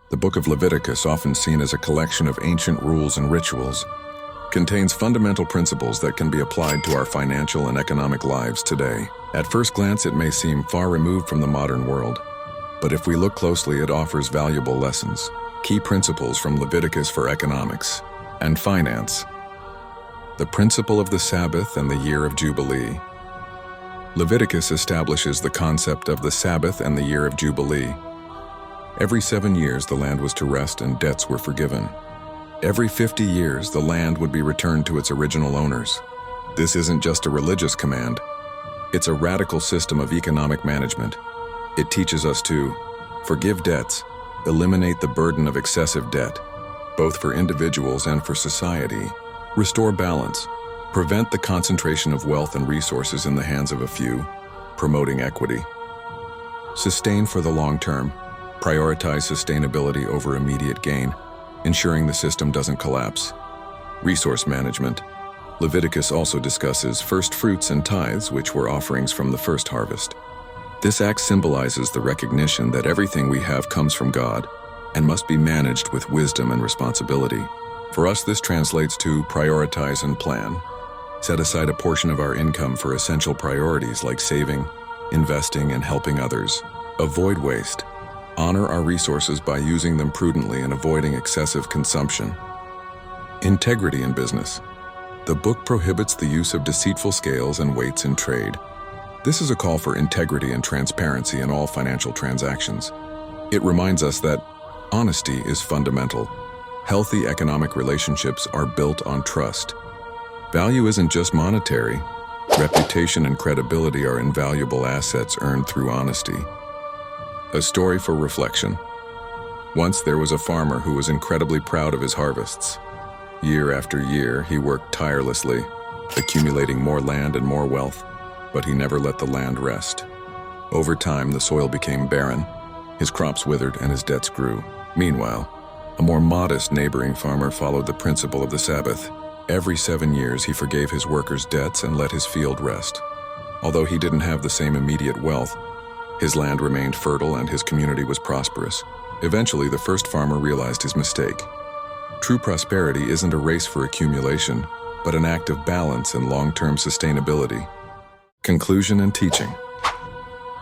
The book of Leviticus, often seen as a collection of ancient rules and rituals, contains fundamental principles that can be applied to our financial and economic lives today. At first glance, it may seem far removed from the modern world, but if we look closely, it offers valuable lessons, key principles from Leviticus for economics and finance. The principle of the Sabbath and the year of Jubilee. Leviticus establishes the concept of the Sabbath and the year of Jubilee. Every 7 years, the land was to rest and debts were forgiven. Every 50 years, the land would be returned to its original owners. This isn't just a religious command. It's a radical system of economic management. It teaches us to forgive debts, eliminate the burden of excessive debt, both for individuals and for society, restore balance, prevent the concentration of wealth and resources in the hands of a few, promoting equity, sustain for the long term, prioritize sustainability over immediate gain, ensuring the system doesn't collapse. Resource management. Leviticus also discusses first fruits and tithes, which were offerings from the first harvest. This act symbolizes the recognition that everything we have comes from God and must be managed with wisdom and responsibility. For us, this translates to prioritize and plan. Set aside a portion of our income for essential priorities like saving, investing, and helping others. Avoid waste. Honor our resources by using them prudently and avoiding excessive consumption. Integrity in business. The book prohibits the use of deceitful scales and weights in trade. This is a call for integrity and transparency in all financial transactions. It reminds us that honesty is fundamental. Healthy economic relationships are built on trust. Value isn't just monetary. Reputation and credibility are invaluable assets earned through honesty. A story for reflection. Once there was a farmer who was incredibly proud of his harvests. Year after year, he worked tirelessly, accumulating more land and more wealth, but he never let the land rest. Over time, the soil became barren, his crops withered, and his debts grew. Meanwhile, a more modest neighboring farmer followed the principle of the Sabbath. Every 7 years, he forgave his workers' debts and let his field rest. Although he didn't have the same immediate wealth, his land remained fertile and his community was prosperous. Eventually, the first farmer realized his mistake. True prosperity isn't a race for accumulation, but an act of balance and long-term sustainability. Conclusion and teaching.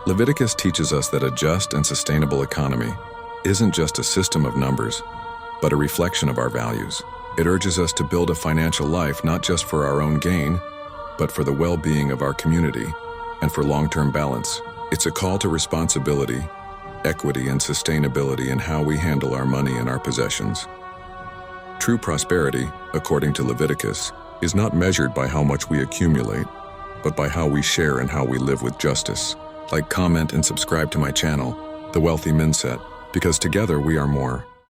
Leviticus teaches us that a just and sustainable economy isn't just a system of numbers, but a reflection of our values. It urges us to build a financial life not just for our own gain, but for the well-being of our community and for long-term balance. It's a call to responsibility, equity, and sustainability in how we handle our money and our possessions. True prosperity, according to Leviticus, is not measured by how much we accumulate, but by how we share and how we live with justice. Like, comment, and subscribe to my channel, The Wealthy Mindset, because together we are more.